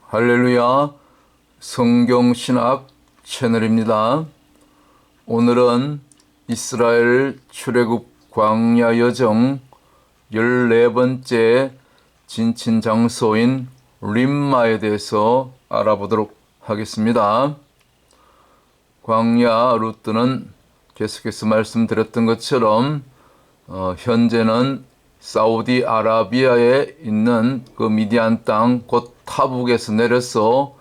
할렐루야, 성경신학 채널입니다. 오늘은 이스라엘 출애굽 광야 여정 14번째 진친 장소인 림마에 대해서 알아보도록 하겠습니다. 광야 루트는 계속해서 말씀드렸던 것처럼 현재는 사우디아라비아에 있는 그 미디안 땅 곧 타북에서 내려서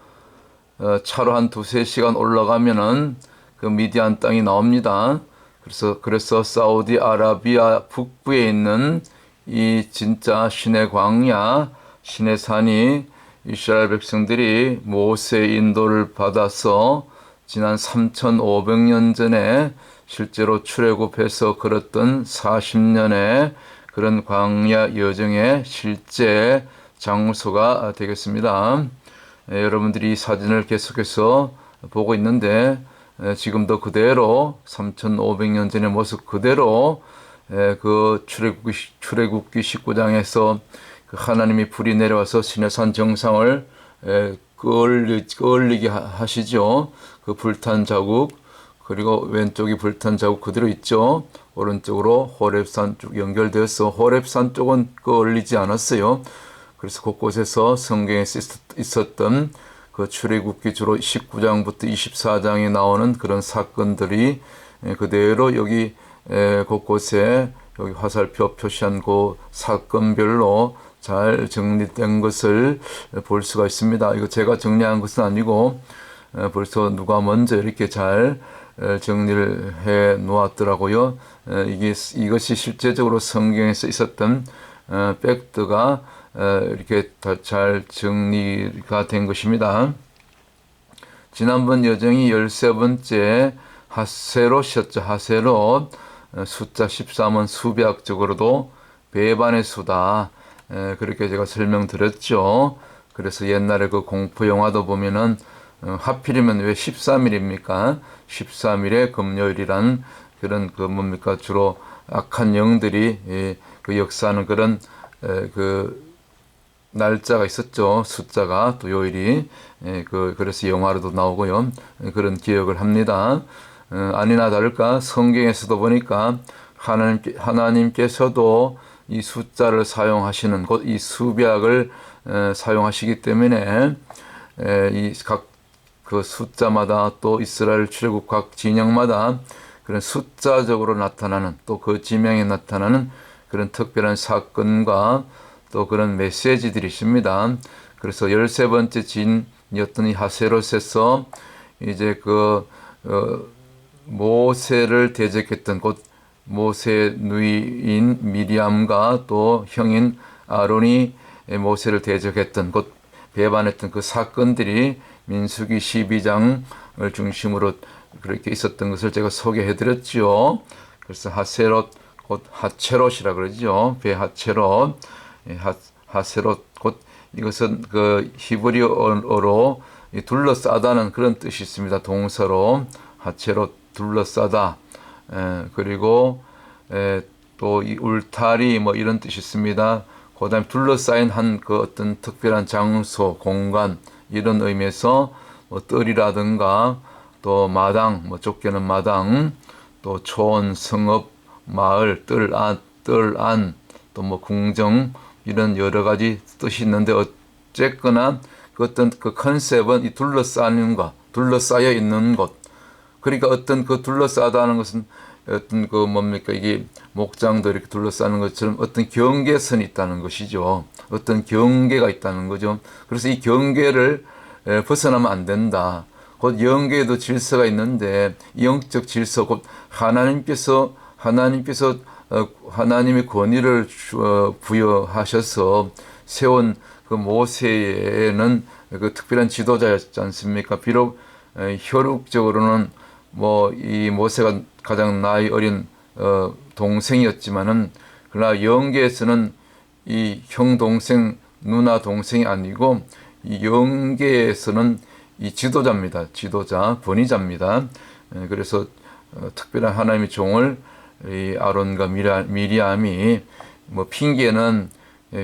차로 한 2-3시간 올라가면은 그 미디안 땅이 나옵니다. 그래서 사우디아라비아 북부에 있는 이 진짜 신의 광야, 신의 산이 이스라엘 백성들이 모세의 인도를 받아서 지난 3,500년 전에 실제로 출애굽해서 걸었던 40년의 그런 광야 여정의 실제 장소가 되겠습니다. 여러분들이 이 사진을 계속해서 보고 있는데 지금도 그대로 3,500년 전의 모습 그대로 그 출애굽기 19장에서 그 하나님이 불이 내려와서 시내산 정상을 끌리게 하시죠. 그 불탄 자국, 그리고 왼쪽이 불탄 자국 그대로 있죠. 오른쪽으로 호렙산 쭉 연결되어서 호렙산 쪽은 끌리지 않았어요. 그래서 곳곳에서 성경에 있었던 그 출애굽기 주로 19장부터 24장에 나오는 그런 사건들이 그대로 여기 곳곳에 여기 화살표 표시한 그 사건별로 잘 정리된 것을 볼 수가 있습니다. 이거 제가 정리한 것은 아니고 벌써 누가 먼저 이렇게 잘 정리를 해 놓았더라고요. 이것이 실제적으로 성경에서 있었던 팩트가 이렇게 잘 정리가 된 것입니다. 지난번 여정이 13번째 하세롯이었죠. 하세롯. 숫자 13은 수비학적으로도 배반의 수다. 그렇게 제가 설명드렸죠. 그래서 옛날에 그 공포 영화도 보면은 하필이면 왜 13일입니까? 13일에 금요일이란 그런 그 뭡니까? 주로 악한 영들이 그 역사하는 그런 그 날짜가 있었죠. 숫자가 또 요일이 그래서 영화로도 나오고요. 그런 기억을 합니다. 아니나 다를까 성경에서도 보니까 하나님께서도 이 숫자를 사용하시는 곧 이 수비학을 사용하시기 때문에 이 각 그 숫자마다 또 이스라엘 출애굽 각 진영마다 그런 숫자적으로 나타나는 또 그 지명에 나타나는 그런 특별한 사건과 또 그런 메시지들이 있습니다. 그래서 13번째 진이었던 이 하세롯에서 이제 그 모세를 대적했던 곧 모세 누이인 미리암과 또 형인 아론이 모세를 대적했던 곧 배반했던 그 사건들이 민수기 12장을 중심으로 그렇게 있었던 것을 제가 소개해 드렸죠. 그래서 하세롯 곧 하체롯이라 그러죠. 베하체롯, 하세롯 곧 이것은 그 히브리어로 둘러싸다는 그런 뜻이 있습니다. 동사로 하체롯 둘러싸다. 그리고 또 이 울타리 뭐 이런 뜻이 있습니다. 그다음에 둘러싸인 한 그 어떤 특별한 장소, 공간 이런 의미에서 뭐 뜰이라든가 또 마당, 뭐 쫓겨는 마당, 또 촌, 성읍, 마을, 뜰 안, 또 뭐 궁정 이런 여러 가지 뜻이 있는데 어쨌거나 그 어떤 그 컨셉은 이 둘러싸는 것, 둘러싸여 있는 곳. 그러니까 어떤 그 둘러싸다는 것은 어떤 그 뭡니까 이게 목장도 이렇게 둘러싸는 것처럼 어떤 경계선이 있다는 것이죠. 어떤 경계가 있다는 거죠. 그래서 이 경계를 벗어나면 안 된다. 곧 영계에도 질서가 있는데 영적 질서 곧 하나님께서 하나님의 권위를 부여하셔서 세운 그 모세에는 그 특별한 지도자였지 않습니까? 비록 혈육적으로는 뭐 이 모세가 가장 나이 어린 동생이었지만은 그러나 영계에서는 이 형 동생 누나 동생이 아니고 이 영계에서는 이 지도자입니다. 지도자 권위자입니다. 그래서 특별한 하나님의 종을 이 아론과 미리암이 뭐 핑계는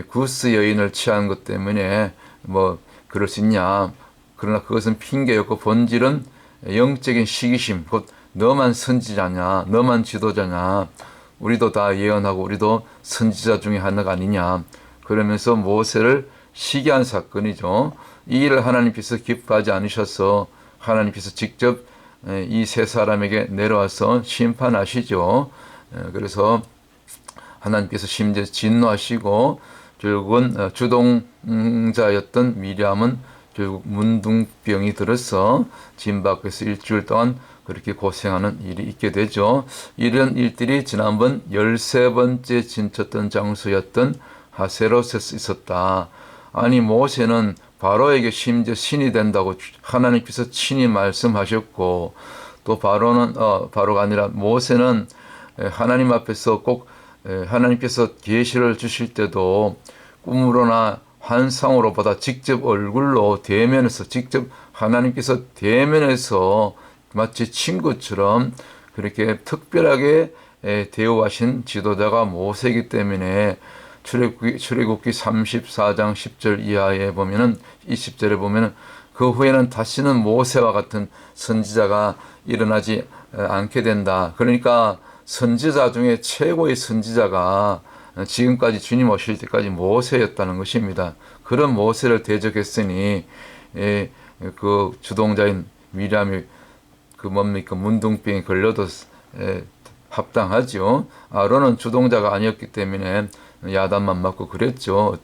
구스 여인을 취한 것 때문에 뭐 그럴 수 있냐. 그러나 그것은 핑계였고 본질은 영적인 시기심, 곧 너만 선지자냐, 너만 지도자냐, 우리도 다 예언하고 우리도 선지자 중에 하나가 아니냐. 그러면서 모세를 시기한 사건이죠. 이 일을 하나님께서 기뻐하지 않으셔서 하나님께서 직접 이 세 사람에게 내려와서 심판하시죠. 그래서 하나님께서 심지어 진노하시고 결국은 주동자였던 미리암은 결국 문둥병이 들어서 진 밖에서 일주일 동안 그렇게 고생하는 일이 있게 되죠. 이런 일들이 지난번 13번째 진쳤던 장소였던 하세롯에 있었다. 아니 모세는 바로에게 심지어 신이 된다고 하나님께서 친히 말씀하셨고 또 바로가 아니라 모세는 하나님 앞에서 꼭 하나님께서 계시를 주실 때도 꿈으로나 환상으로보다 직접 얼굴로 대면해서 직접 하나님께서 대면해서 마치 친구처럼 그렇게 특별하게 대우하신 지도자가 모세이기 때문에 출애굽기 34장 10절 이하에 보면은 20절에 보면은 그 후에는 다시는 모세와 같은 선지자가 일어나지 않게 된다. 그러니까 선지자 중에 최고의 선지자가 지금까지 주님 오실 때까지 모세였다는 것입니다. 그런 모세를 대적했으니 그 주동자인 미리암이 그 뭡니까 문둥병에 걸려도 합당하죠. 아론은 주동자가 아니었기 때문에 야단만 맞고 그랬죠.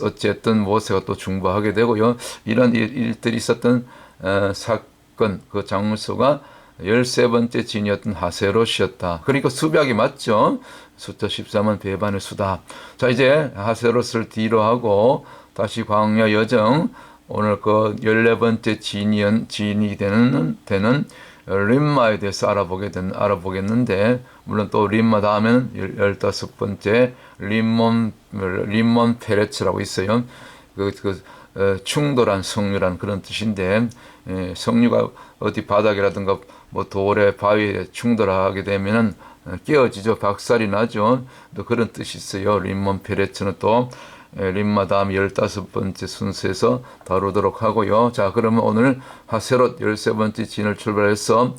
어쨌든 모세가 또 중보하게 되고요. 이런 일들이 있었던 사건 그 장소가 13번째 진이었던 하세롯이었다. 그러니까 수박이 맞죠. 숫자 13은 배반의 수다. 자 이제 하세롯을 뒤로 하고 다시 광야 여정 오늘 그 14번째 진이 되는 림마에 대해서 알아보겠는데 물론 또 림마 다음에는 15번째 림몬 페레츠라고 있어요. 충돌한 성류라는 그런 뜻인데 성류가 어디 바닥이라든가 뭐 돌에 바위에 충돌하게 되면은 깨어지죠. 박살이 나죠. 또 그런 뜻이 있어요. 림몬 페레츠는 또 림마 다음 15번째 순서에서 다루도록 하고요. 자, 그러면 오늘 하세롯 13번째 진을 출발해서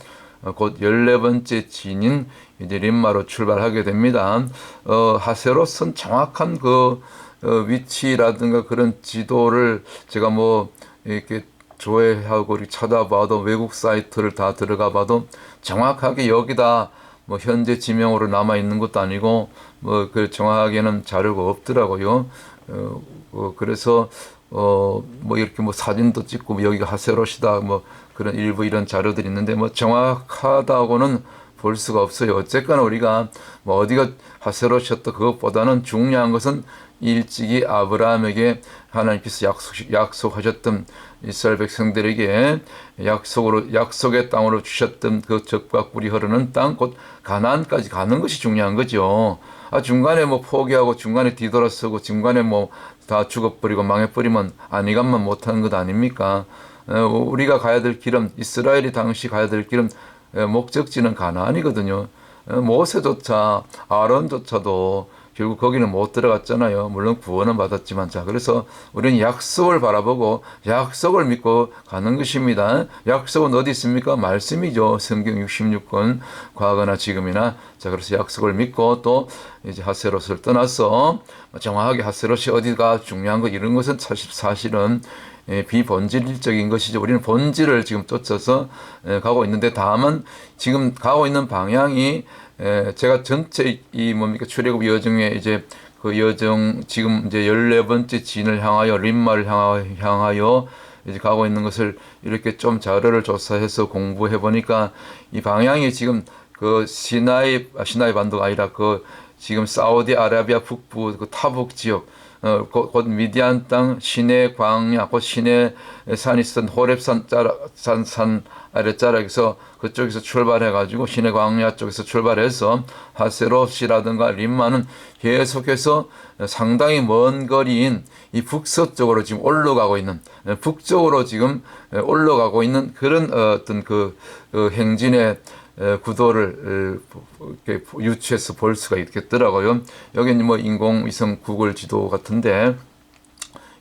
곧 14번째 진인 이제 림마로 출발하게 됩니다. 하세롯은 정확한 그 위치라든가 그런 지도를 제가 뭐 이렇게 조회하고 이렇게 찾아봐도 외국 사이트를 다 들어가 봐도 정확하게 여기다 뭐 현재 지명으로 남아 있는 것도 아니고 뭐 그 정확하게는 자료가 없더라고요. 그래서 뭐 이렇게 뭐 사진도 찍고 뭐 여기가 하세롯이다 뭐 그런 일부 이런 자료들이 있는데 뭐 정확하다고는 볼 수가 없어요. 어쨌거나 우리가 뭐 어디가 하세롯이었다 그것보다는 중요한 것은 일찍이 아브라함에게 하나님께서 약속하셨던 이스라엘 백성들에게 약속의 땅으로 주셨던 그 젖과 꿀이 흐르는 땅 곧 가나안까지 가는 것이 중요한 거죠. 중간에 뭐 포기하고 중간에 뒤돌아서고 중간에 뭐 다 죽어버리고 망해버리면 안위감만 못하는 것 아닙니까? 우리가 가야 될 길은 이스라엘이 당시 가야 될 길은 목적지는 가나안이거든요. 모세조차 아론조차도 결국 거기는 못 들어갔잖아요. 물론 구원은 받았지만 자 그래서 우리는 약속을 바라보고 약속을 믿고 가는 것입니다. 약속은 어디 있습니까? 말씀이죠. 성경 66권 과거나 지금이나 자 그래서 약속을 믿고 또 이제 하세롯을 떠나서 정확하게 하세롯이 어디가 중요한 것 이런 것은 사실은 비본질적인 것이죠. 우리는 본질을 지금 쫓아서 가고 있는데 다만 지금 가고 있는 방향이 제가 전체 이 뭡니까 출애굽 여정에 이제 그 여정 지금 이제 14번째 진을 향하여 림마를 향하여 이제 가고 있는 것을 이렇게 좀 자료를 조사해서 공부해 보니까 이 방향이 지금 그 시나이 반도가 아니라 그 지금 사우디아라비아 북부 그 타북 지역 곧 미디안 땅 시내 광야 곧 시내 산이 있었던 호렙산 산 아랫자락에서 그쪽에서 출발해가지고 시내 광야 쪽에서 출발해서 하세롯이라든가 림마는 계속해서 상당히 먼 거리인 이 북서쪽으로 지금 올라가고 있는 북쪽으로 지금 올라가고 있는 그런 어떤 그 행진의 구도를 이렇게 유추해서 볼 수가 있겠더라고요. 여기는 뭐 인공위성 구글 지도 같은데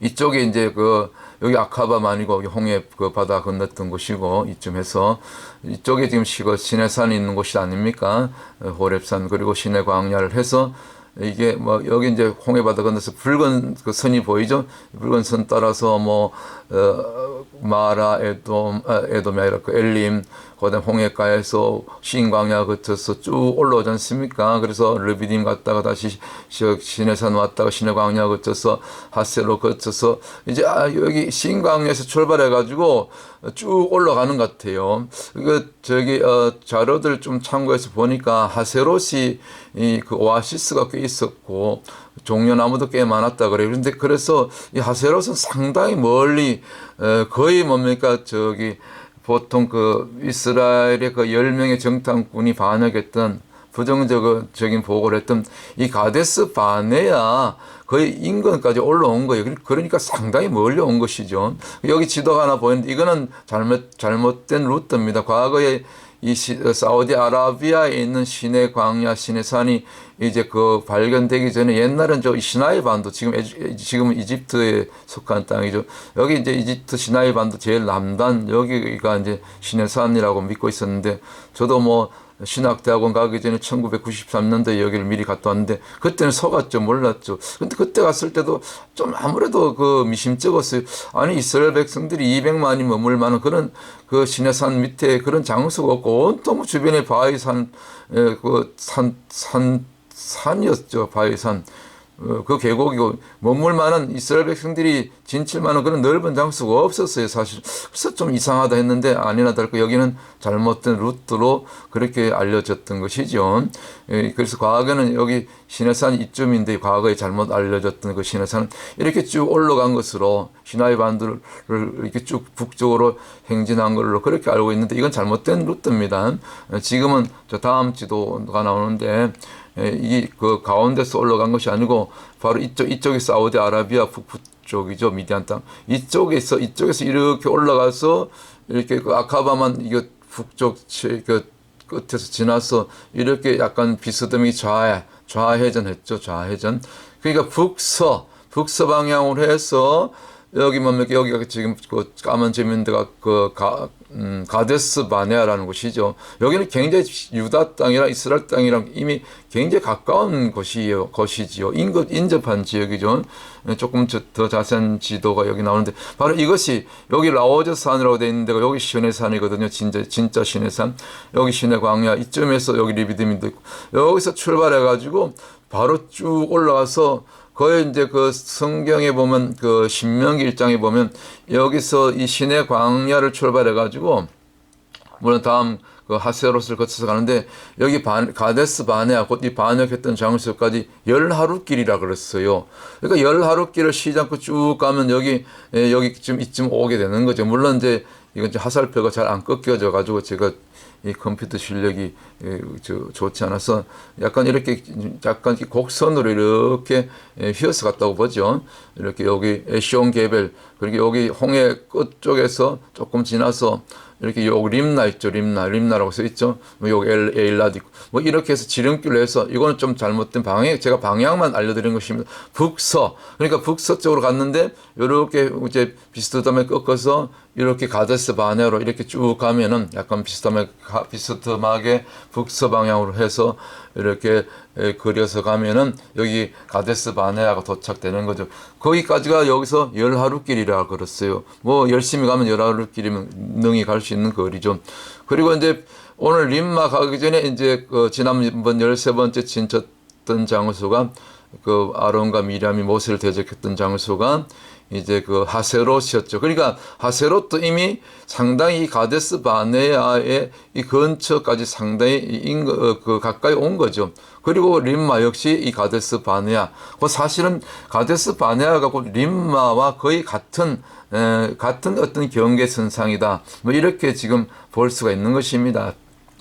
이쪽에 이제 그 여기 아카바가 아니고 여기 홍해 그 바다 건넜던 곳이고 이쯤에서 이쪽에 지금 시내산이 있는 곳이 아닙니까? 호렙산 그리고 시내 광야를 해서 이게 뭐 여기 이제 홍해 바다 건너서 붉은 그 선이 보이죠? 붉은 선 따라서 뭐 마라 에돔이 아니라 그 엘림 그다음 홍해가에서 신광야 거쳐서 쭉 올라오지 않습니까? 그래서 르비딤 갔다가 다시 시내산 왔다가 시내광야 거쳐서 하세로 거쳐서 이제 여기 신광야에서 출발해 가지고 쭉 올라가는 것 같아요. 그 저기 자료들 좀 참고해서 보니까 하세롯이 이 그 오아시스가 꽤 있었고 종려나무도 꽤 많았다 그래요. 그런데 그래서 이 하세롯은 상당히 멀리 거의 뭡니까 저기 보통 그 이스라엘의 그 10명의 정탐꾼이 반역했던 부정적인 보고를 했던 이 가데스 바네아 거의 인근까지 올라온 거예요. 그러니까 상당히 멀리 온 것이죠. 여기 지도가 하나 보이는데 이거는 잘못된 루트입니다. 과거에 이 사우디아라비아에 있는 시내 광야, 시내산이 이제 그 발견되기 전에 옛날은 저 시나이 반도 지금은 이집트에 속한 땅이죠. 여기 이제 이집트 시나이 반도 제일 남단 여기가 이제 시내산이라고 믿고 있었는데 저도 뭐 신학대학원 가기 전에 1993년도에 여기를 미리 갔다 왔는데 그때는 속았죠. 몰랐죠. 근데 그때 갔을 때도 좀 아무래도 그 미심쩍었어요. 아니 이스라엘 백성들이 200만이 머물 만한 그런 그 시내산 밑에 그런 장소가 없고 온통 주변에 바위산 그 산이었죠. 바위산. 그 계곡이고 머물 만한 이스라엘 백성들이 진칠 만한 그런 넓은 장소가 없었어요, 사실. 그래서 좀 이상하다 했는데 아니나 다를까 여기는 잘못된 루트로 그렇게 알려졌던 것이죠. 그래서 과거에는 여기 시내산 이쯤인데 과거에 잘못 알려졌던 그 시내산은 이렇게 쭉 올라간 것으로 시나이 반도를 이렇게 쭉 북쪽으로 행진한 걸로 그렇게 알고 있는데 이건 잘못된 루트입니다. 지금은 저 다음 지도가 나오는데 이 그 가운데서 올라간 것이 아니고 바로 이쪽이 사우디아라비아 북쪽이죠. 미디안 땅. 이쪽에서 이렇게 올라가서 이렇게 그 아카바만 이거 북쪽 그 끝에서 지나서 이렇게 약간 비스듬히 좌회전했죠. 좌회전. 그러니까 북서 방향으로 해서 여기 뭡니까? 여기가 지금 그 까만 점 있는 데가 가데스 바네아라는 곳이죠. 여기는 굉장히 유다 땅이랑 이스라엘 땅이랑 이미 굉장히 가까운 곳이지요. 인접한 지역이죠. 조금 더 자세한 지도가 여기 나오는데 바로 이것이 여기 라오즈 산이라고 되어 있는 데가 여기 시내산이거든요. 진짜 시내산. 여기 시내광야 이쯤에서 여기 리비딤도 있고 여기서 출발해 가지고 바로 쭉 올라가서 거의 이제 그 성경에 보면 그 신명기 1장에 보면 여기서 이 시내 광야를 출발해 가지고 물론 다음 그 하세롯을 거쳐서 가는데 여기 가데스 바네아 곧 이 반역했던 장소까지 10하루길이라 그랬어요. 그러니까 10하루길을 쉬지 않고 쭉 가면 여기 이쯤 오게 되는 거죠. 물론 이제 이건 화살표가 잘 안 꺾여져 가지고 제가 이 컴퓨터 실력이 좋지 않아서 약간 이렇게 곡선으로 이렇게 휘어서 갔다고 보죠. 이렇게 여기 에시온 게벨 그리고 여기 홍해 끝쪽에서 조금 지나서 이렇게 여기 림나 있죠. 림나라고 써 있죠. 여기 에일라도 있고 뭐 이렇게 해서 지름길로 해서 이거는 좀 잘못된 제가 방향만 알려드린 것입니다. 그러니까 북서쪽으로 갔는데 이렇게 이제 비스듬하게 꺾어서 이렇게 가데스 바네아로 이렇게 쭉 가면은 약간 비스듬하게 북서 방향으로 해서 이렇게 그려서 가면은 여기 가데스 바네아가 도착되는 거죠. 거기까지가 여기서 10하루길이라 그랬어요. 뭐 열심히 가면 10하루길이면 능히 갈 수 있는 거리죠. 그리고 이제 오늘 림마 가기 전에 이제 그 지난번 13번째 진쳤던 장소가 그 아론과 미리암이 모세를 대적했던 장소가 이제 그 하세롯이었죠. 그러니까 하세롯도 이미 상당히 가데스 바네아의 이 근처까지 상당히 그 가까이 온 거죠. 그리고 림마 역시 이 가데스 바네아. 그 사실은 가데스 바네아가 곧 림마와 거의 같은 어떤 경계선상이다. 뭐 이렇게 지금 볼 수가 있는 것입니다.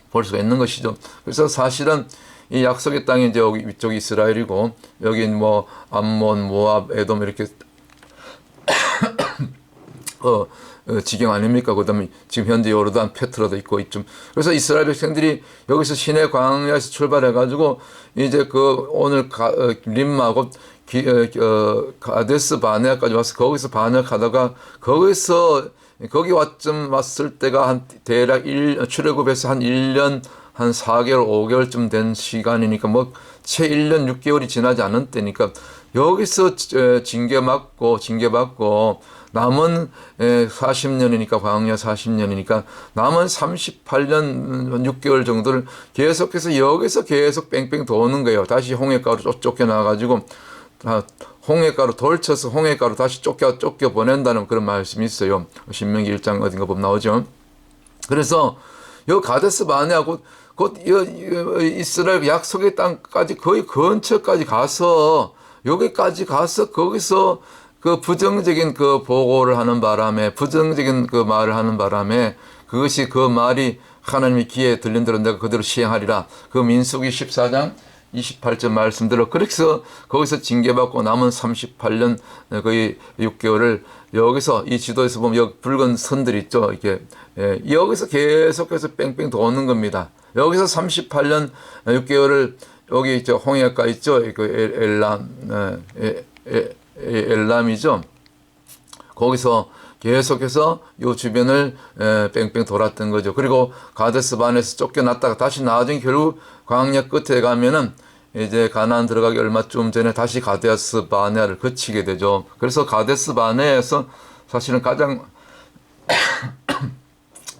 볼 수가 있는 것이죠. 그래서 사실은 이 약속의 땅이 이제 여기 위쪽이 이스라엘이고 여기 뭐 암몬, 모압, 에돔 이렇게 지경 아닙니까? 그다음에 지금 현재 요르단, 페트라도 있고 이쯤. 그래서 이스라엘 백성들이 여기서 시내 광야에서 출발해 가지고 이제 그 오늘 림마하고 가데스 바네아까지 와서 거기서 반역하다가 거기 왔을 때가 한 대략 출애굽에서 한 1년 한 4개월 5개월쯤 된 시간이니까 뭐 채 1년 6개월이 지나지 않은 때니까 여기서 징계받고 남은 40년이니까 광야 40년이니까 남은 38년 6개월 정도를 계속해서 여기서 계속 뺑뺑 도는 거예요. 다시 홍해가로 쫓겨나가지고 홍해가로 돌쳐서 홍해가로 다시 쫓겨 보낸다는 그런 말씀이 있어요. 신명기 1장 어딘가 보면 나오죠. 그래서 요 가데스 바네아 곧 이스라엘 약속의 땅까지 거의 근처까지 가서 여기까지 가서 거기서 그 부정적인 그 보고를 하는 바람에 부정적인 그 말을 하는 바람에 그것이 그 말이 하나님의 귀에 들린대로 내가 그대로 시행하리라. 그 민수기 14장 28절 말씀대로 그렇게 해서 거기서 징계받고 남은 38년 거의 6개월을 여기서 이 지도에서 보면 여기 붉은 선들이 있죠. 이렇게 여기서 계속해서 뺑뺑 도는 겁니다. 여기서 38년 6개월을 여기 저 홍해가 있죠. 그 엘람이죠. 거기서 계속해서 요 주변을 뺑뺑 돌았던 거죠. 그리고 가데스 바네아에서 쫓겨났다가 다시 나중에 결국 광야 끝에 가면은 이제 가나안 들어가기 얼마쯤 전에 다시 가데스 바네아를 거치게 되죠. 그래서 가데스 바네아에서 사실은 가장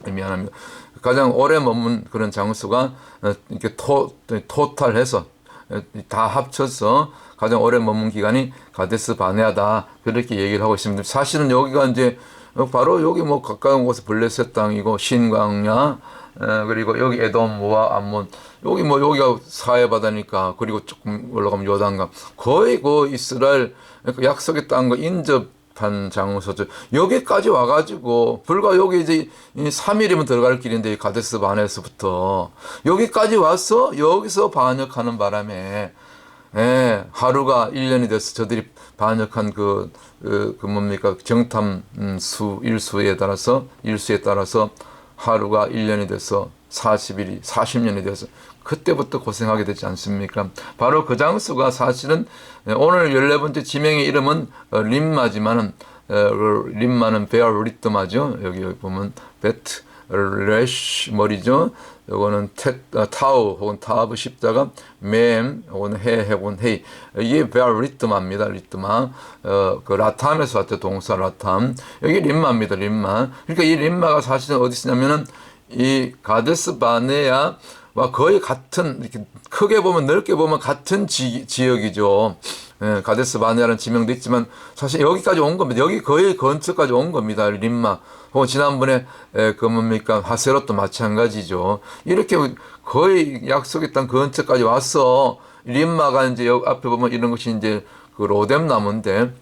미안합니다. 가장 오래 머문 그런 장소가 이렇게 토탈해서 다 합쳐서 가장 오래 머문 기간이 가데스 바네아다. 그렇게 얘기를 하고 있습니다. 사실은 여기가 이제 바로 여기 뭐 가까운 곳에 블레셋 땅이고 신광야 그리고 여기 에돔 모압 암몬 여기 뭐 여기가 사해 바다니까 그리고 조금 올라가면 요단강 거의 그 이스라엘 약속의 땅과 인접한 장소죠. 여기까지 와가지고 불과 여기 이제 3일이면 들어갈 길인데 이 가데스 바네아에서부터 여기까지 와서 여기서 반역하는 바람에 하루가 1년이 돼서 저들이 반역한 그 뭡니까 정탐 일수에 따라서 하루가 1년이 돼서 40년이 돼서 그때부터 고생하게 되지 않습니까? 바로 그 장소가 사실은 오늘 14번째 지명의 이름은 림마지만은 림마는 베어 리트마죠. 여기 보면 베트 레쉬 머리죠. 요거는 타우 혹은 타브 십자가 맴 혹은 해 혹은 헤이 이게 베어 리트마입니다. 리트마 그 라탐에서 왔죠. 동사 라탐 여기 림마입니다. 림마. 그러니까 이 림마가 사실은 어디 있냐면은 이 가데스 바네아와 거의 같은 이렇게 크게 보면 넓게 보면 같은 지역이죠. 가데스 바네아라는 지명도 있지만 사실 여기까지 온 겁니다. 여기 거의 근처까지 온 겁니다. 림마. 혹은 지난번에 그 뭡니까 하세롯도 마찬가지죠. 이렇게 거의 약속의 땅 근처까지 와서 림마가 이제 여기 앞에 보면 이런 것이 이제 그 로뎀 나무인데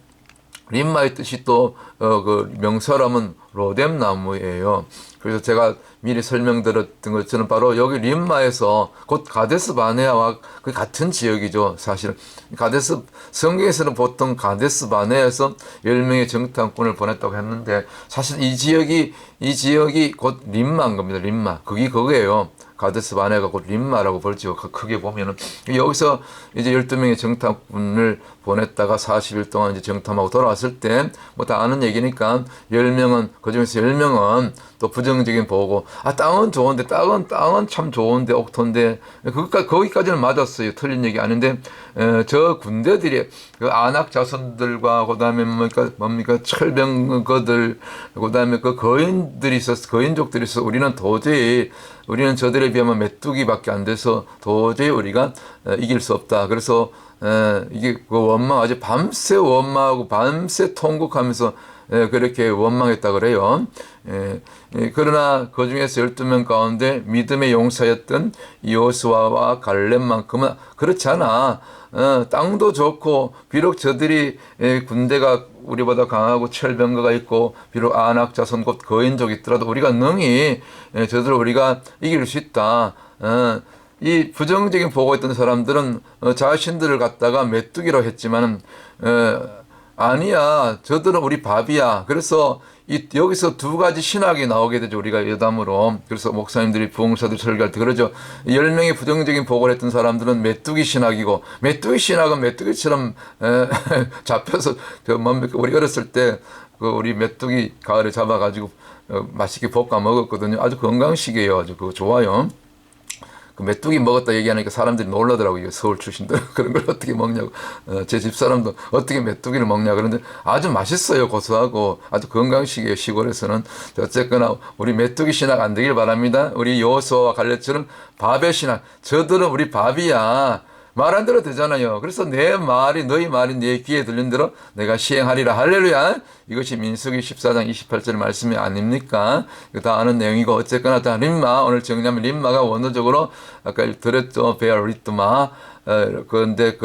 림마의 뜻이 또 그 명사라면 로뎀 나무예요. 그래서 제가 미리 설명드렸던 것처럼 바로 여기 림마에서 곧 가데스 바네아와 그 같은 지역이죠. 사실은 가데스 성경에서는 보통 가데스 바네아에서 10명의 정탐꾼을 보냈다고 했는데 사실 이 지역이 곧 림마인 겁니다. 림마. 그게 그거예요. 가데스 바네아가 곧 림마라고 벌죠. 크게 보면은 여기서 이제 12명의 정탐꾼을 보냈다가 40일 동안 이제 정탐하고 돌아왔을 때 뭐 다 아는 얘기니까 10명은 그중에서 10명은 또 부정적인 보고 땅은 좋은데 땅은 참 좋은데 옥토인데 거기까지는 맞았어요. 틀린 얘기 아닌데 저 군대들이 그 아낙 자손들과 그다음에 뭡니까 철병거들 그다음에 그 거인들이 있었어. 거인족들이 있어서 우리는 저들에 비하면 메뚜기밖에 안 돼서 도저히 우리가 이길 수 없다. 그래서 이게 그 원망 아주 밤새 원망하고 밤새 통곡하면서 그렇게 원망했다 그래요. 그러나 그 중에서 12명 가운데 믿음의 용사였던 여호수아와 갈렙만큼은 그렇지 않아. 땅도 좋고 비록 저들이 군대가 우리보다 강하고 철병거가 있고 비록 아낙 자손 곧 거인족이 있더라도 우리가 능히 저들을 우리가 이길 수 있다. 이 부정적인 보고 있던 사람들은 자신들을 갖다가 메뚜기로 했지만은 아니야. 저들은 우리 밥이야. 그래서 여기서 두 가지 신학이 나오게 되죠. 우리가 여담으로. 그래서 목사님들이 부흥사들 설교할 때 그러죠. 10명의 부정적인 보고를 했던 사람들은 메뚜기 신학이고, 메뚜기 신학은 메뚜기처럼 잡혀서 뭡니까? 우리 어렸을 때 그 우리 메뚜기 가을에 잡아가지고 맛있게 볶아 먹었거든요. 아주 건강식이에요. 아주 그거 좋아요. 그 메뚜기 먹었다 얘기하니까 사람들이 놀라더라고요. 서울 출신들 그런 걸 어떻게 먹냐고. 제 집사람도 어떻게 메뚜기를 먹냐 그런데 아주 맛있어요. 고소하고 아주 건강식이에요. 시골에서는. 어쨌거나 우리 메뚜기 신학 안 되길 바랍니다. 우리 여호수아와 갈렙처럼 밥의 신학. 저들은 우리 밥이야. 말 안 들어도 되잖아요. 그래서 내 말이 너희 말이 내 귀에 들린 대로 내가 시행하리라. 할렐루야. 이것이 민수기 14장 28절 말씀이 아닙니까? 이거 다 아는 내용이고 어쨌거나 다 림마 오늘 정리하면 림마가 원어적으로 아까 들었죠. 베어 리트마. 그런데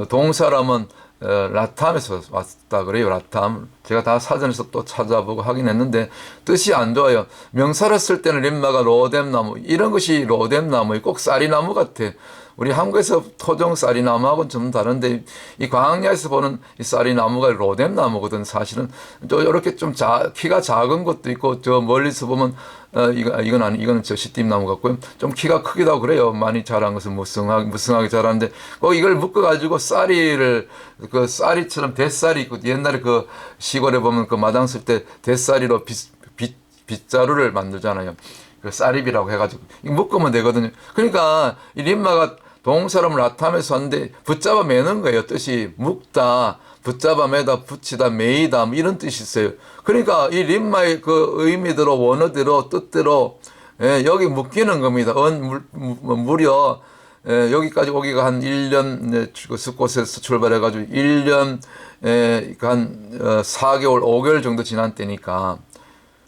동사람은 라탐에서 왔다 그래요. 라탐. 제가 다 사전에서 또 찾아보고 하긴 했는데 뜻이 안 좋아요. 명사를 쓸 때는 림마가 로뎀나무 이런 것이 로뎀나무에 꼭 쌀이나무 같아. 우리 한국에서 토종 쌀이나무하고는 좀 다른데 이 광야에서 보는 이 쌀이나무가 로뎀나무거든. 사실은 또 이렇게 좀 키가 작은 것도 있고 저 멀리서 보면 이거는 저 시띠나무 같고요. 좀 키가 크기도 하고 그래요. 많이 자란 것은 무성하게 자라는데 꼭 이걸 묶어가지고 쌀이를 그 쌀이처럼 대쌀이 있고 옛날에 그 시골에 보면 그 마당 쓸 때 대쌀이로 빗자루를 만들잖아요. 그 쌀입이라고 해가지고 묶으면 되거든요. 그러니까 이 림마가 동사람을 라탐에서 왔는데 붙잡아 매는 거예요. 뜻이 묶다, 붙잡아 매다, 붙이다, 매이다 뭐 이런 뜻이 있어요. 그러니까 이 림마의 그 의미대로 원어대로 뜻대로 여기 묶이는 겁니다. 무려 여기까지 오기가 한 1년 숫곳에서 출발해가지고 1년 한 4개월, 5개월 정도 지난 때니까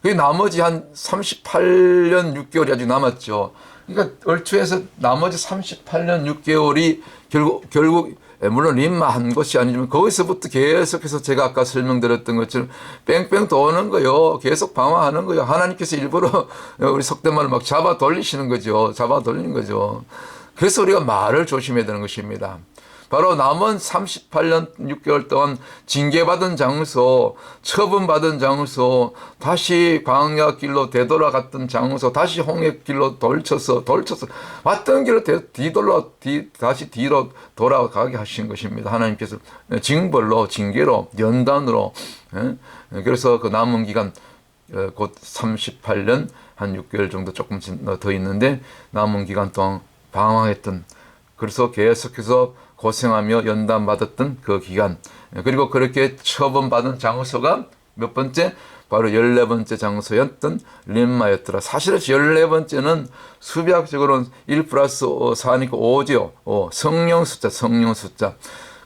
그 나머지 한 38년 6개월이 아직 남았죠. 그러니까 얼추해서 나머지 38년 6개월이 결국 물론 림마 한 것이 아니지만 거기서부터 계속해서 제가 아까 설명드렸던 것처럼 뺑뺑 도는 거요. 계속 방황하는 거요. 하나님께서 일부러 우리 속된 말을 막 잡아 돌리시는 거죠. 잡아 돌리는 거죠. 그래서 우리가 말을 조심해야 되는 것입니다. 바로 남은 38년 6개월 동안 징계받은 장소, 처분받은 장소, 다시 광야길로 되돌아갔던 장소, 다시 홍해길로 돌쳐서 왔던 길로 다시 뒤로 돌아가게 하신 것입니다. 하나님께서 징벌로, 징계로, 연단으로. 그래서 그 남은 기간 곧 38년 한 6개월 정도 조금 더 있는데 남은 기간 동안 방황했던, 그래서 계속해서 고생하며 연단받았던 그 기간, 그리고 그렇게 처분받은 장소가 몇 번째? 바로 14번째 장소였던 림마였더라. 사실은 14번째는 수비학적으로는 1 플러스 4니까 5죠. 성령 숫자.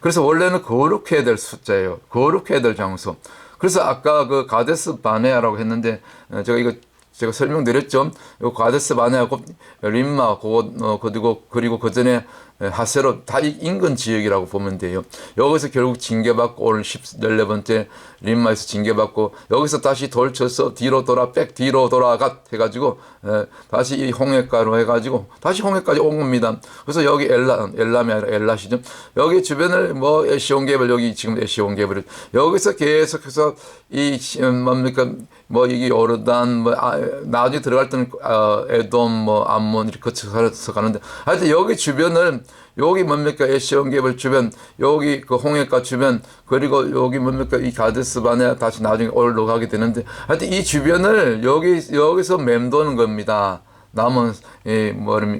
그래서 원래는 거룩해야 될 숫자예요. 거룩해야 될 장소. 그래서 아까 그 가데스 바네아라고 했는데 제가 설명드렸죠. 요 가데스 바네아고 림마 그리고 그 전에 하세로 다 인근 지역이라고 보면 돼요. 여기서 결국 징계받고 오늘 14번째 림마에서 징계받고 여기서 다시 돌쳐서 뒤로 돌아가 해가지고 다시 이 홍해가로 해가지고 다시 홍해까지 온 겁니다. 그래서 여기 엘람이 아니라 엘라시죠. 여기 주변을 뭐 에시온게벌 여기 지금 에시온게벌 여기서 계속해서 이 뭡니까 뭐 이게 요르단 나중에 들어갈 때는 에돔 암몬 이렇게 거쳐서 가는데 하여튼 여기 주변을 여기 뭡니까 에시온게벌 주변 여기 그 홍해가 주변 그리고 여기 뭡니까 이 가데스 바네아 다시 나중에 올라가게 되는데 하여튼 이 주변을 여기서 맴도는 겁니다. 남은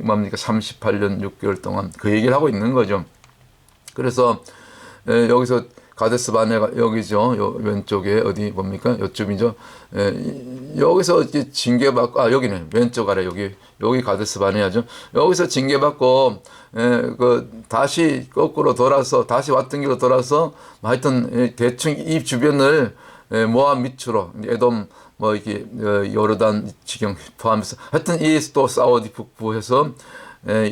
뭡니까 38년 6개월 동안 그 얘기를 하고 있는 거죠. 그래서 여기서 가데스 바네가 여기죠. 요 왼쪽에 어디 뭡니까? 요쯤이죠. 여기서 이제 징계받고 여기네. 왼쪽 아래 여기 가데스 바네아죠. 여기서 징계받고 다시 거꾸로 돌아서 다시 왔던 길로 돌아서 하여튼 대충 이 주변을 모압 밑으로 에돔 이게 요르단 지경 포함해서 하여튼 이 또 사우디 북부에서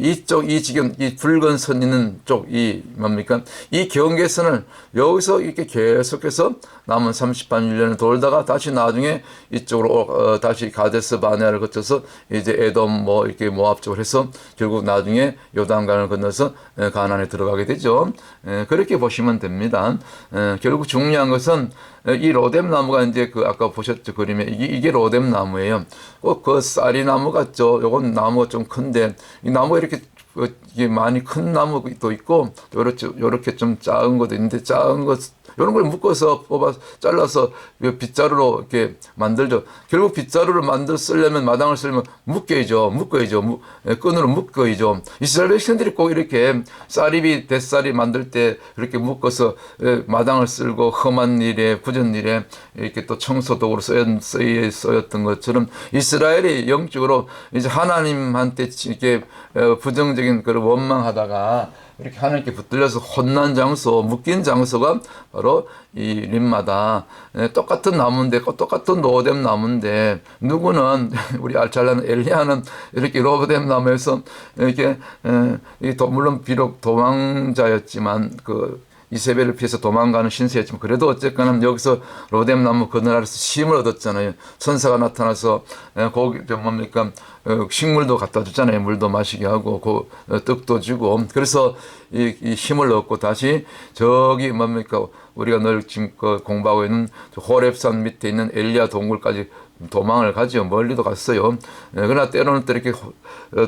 이쪽 이 지금 이 붉은 선 있는 쪽 이 뭡니까 이 경계선을 여기서 이렇게 계속해서 남은 38년을 돌다가 다시 나중에 이쪽으로 다시 가데스 바네아를 거쳐서 이제 에돔 뭐 이렇게 모압 쪽으로 해서 결국 나중에 요단강을 건너서 가나안에 들어가게 되죠. 그렇게 보시면 됩니다. 결국 중요한 것은 이 로뎀 나무가 이제 그 아까 보셨죠 그림에 이게 로뎀 나무예요. 그 쌀이 나무 같죠. 요건 나무가 좀 큰데 이 나무가 이렇게 이게 많이 큰 나무도 있고 요렇게 좀 작은 것도 있는데 작은 것 이런 걸 묶어서 잘라서 빗자루로 이렇게 만들죠. 결국 빗자루를 쓰려면 마당을 쓰려면 묶어야죠. 끈으로 묶어야죠. 이스라엘 백성들이 꼭 이렇게 쌀입이 대쌀이 만들 때 그렇게 묶어서 마당을 쓸고 험한 일에 굳은 일에 이렇게 또 청소도구로 쓰였던 것처럼 이스라엘이 영적으로 이제 하나님한테 이렇게 부정적인 그런 원망하다가 이렇게 하나님께 붙들려서 혼난 장소, 묶인 장소가 바로 이 림마다. 똑같은 나무인데, 똑같은 로뎀 나무인데, 누구는, 우리 알잘라는 엘리야는 이렇게 로뎀 나무에서 이렇게, 물론 비록 도망자였지만, 이세벨을 피해서 도망가는 신세였지만 그래도 어쨌거나 여기서 로뎀 나무 그늘 아래서 쉼을 얻었잖아요. 천사가 나타나서 고기 뭡니까 식물도 갖다 줬잖아요. 물도 마시게 하고 떡도 주고 그래서 이 힘을 얻고 다시 저기 뭡니까 우리가 늘 지금 공부하고 있는 호렙산 밑에 있는 엘리야 동굴까지 도망을 가죠. 멀리도 갔어요. 그러나 때로는 또 이렇게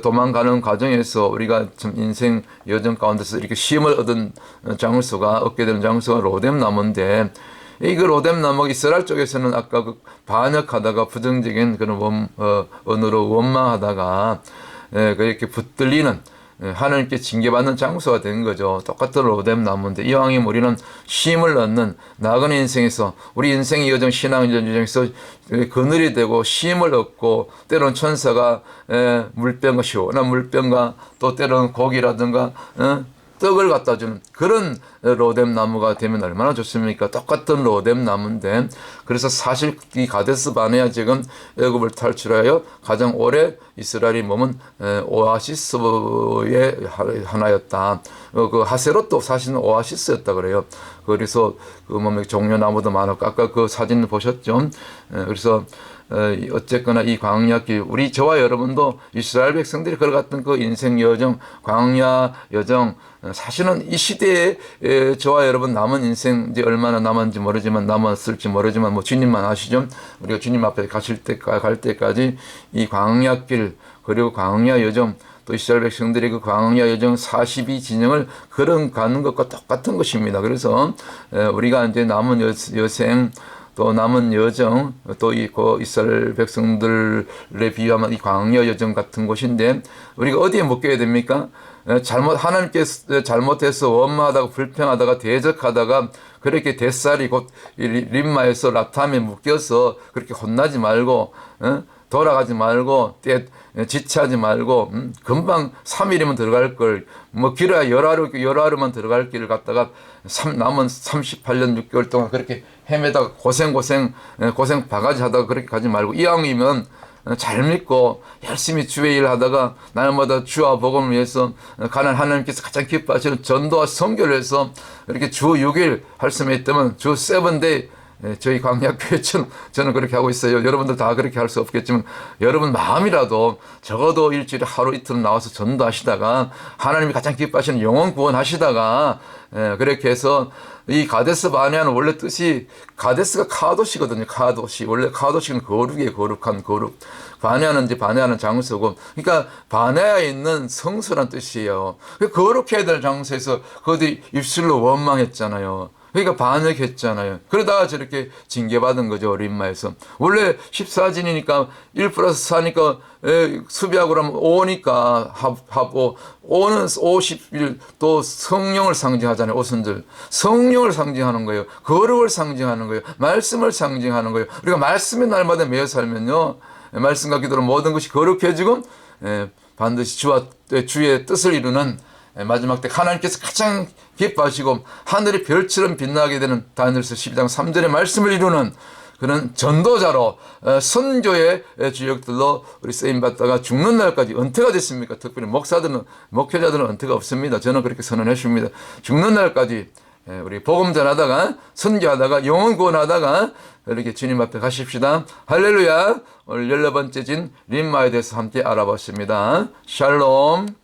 도망가는 과정에서 우리가 참 인생 여정 가운데서 이렇게 쉼을 얻게 되는 장소가 로뎀 나무인데 이 로뎀 나무가 이스라엘 쪽에서는 아까 반역하다가 부정적인 그런 언어로 원망하다가 그렇게 붙들리는 하나님께 징계받는 장소가 된 거죠. 똑같은 로뎀 나무인데 이왕이면 우리는 쉼을 얻는 나그네 인생에서 우리 인생의 여정 신앙 여정에서 그늘이 되고 쉼을 얻고 때로는 천사가 물병과 시원한 물병과 또 때로는 고기라든가 떡을 갖다 주는 그런 로뎀 나무가 되면 얼마나 좋습니까? 똑같은 로뎀 나무인데 그래서 사실 이 가데스 바네아 지금 애굽을 탈출하여 가장 오래 이스라엘이 머문 오아시스의 하나였다. 그 하세롯도 사실은 오아시스였다 그래요. 그래서 종려나무도 많았고 아까 그 사진 보셨죠? 그래서 어쨌거나 이 광야길 우리 저와 여러분도 이스라엘 백성들이 걸어갔던 그 인생 여정 광야 여정 사실은 이 시대에 저와 여러분 남은 인생 이제 얼마나 남았는지 남았을지 모르지만 뭐 주님만 아시죠. 우리가 주님 앞에 갈 때까지 이 광야길 그리고 광야 여정 또 이스라엘 백성들이 그 광야 여정 42진영을 걸어가는 것과 똑같은 것입니다. 그래서 우리가 이제 남은 여생 또 남은 여정, 또 이스라엘 백성들에 비하면 이 광야 여정 같은 곳인데, 우리가 어디에 묶여야 됩니까? 하나님께서 잘못해서 원망하다가 불평하다가 대적하다가 그렇게 대살이 곧 림마에서 라탐에 묶여서 그렇게 혼나지 말고, 돌아가지 말고, 지체하지 말고, 금방 3일이면 들어갈 걸, 길어야 열하루만 들어갈 길을 갖다가 남은 38년 6개월 동안 그렇게 헤매다가 고생 바가지 하다가 그렇게 가지 말고, 이왕이면 잘 믿고 열심히 주의 일 하다가 날마다 주와 복음을 위해서 가난 하나님께서 가장 기뻐하시는 전도와 선교를 해서 이렇게 주 6일 할 수만 있다면 주 7데이 저희 광야교회처럼 저는 그렇게 하고 있어요. 여러분들 다 그렇게 할 수 없겠지만 여러분 마음이라도 적어도 일주일에 하루 이틀 나와서 전도하시다가 하나님이 가장 기뻐하시는 영혼 구원하시다가 그렇게 해서 이 가데스 바네아는 원래 뜻이 가데스가 카도시거든요. 카도시 원래 카도시는 거룩이에요. 거룩한 거룩. 바네아는 이제 바네아는 장소고 그러니까 바네아에 있는 성소란 뜻이에요. 거룩해야 될 장소에서 그들이 입술로 원망했잖아요. 그러니까 반역했잖아요. 그러다가 저렇게 징계받은 거죠. 림마에서. 원래 14진이니까 1+4니까 수비하고 그러면 5니까 합5. 5는 50일 또 성령을 상징하잖아요. 오순절. 성령을 상징하는 거예요. 거룩을 상징하는 거예요. 말씀을 상징하는 거예요. 우리가 말씀의 날마다 매여 살면요. 말씀과 기도로 모든 것이 거룩해지고 반드시 주의 뜻을 이루는 마지막 때 하나님께서 가장 기뻐하시고 하늘의 별처럼 빛나게 되는 다니엘서 12장 3절의 말씀을 이루는 그는 전도자로 선교의 주역들로 우리 쓰임 받다가 죽는 날까지 은퇴가 됐습니까? 특별히 목회자들은 은퇴가 없습니다. 저는 그렇게 선언해 줍니다. 죽는 날까지 우리 복음 전하다가 선교하다가 영혼 구원하다가 이렇게 주님 앞에 가십시다. 할렐루야. 오늘 14번째 진 림마에 대해서 함께 알아봤습니다. 샬롬.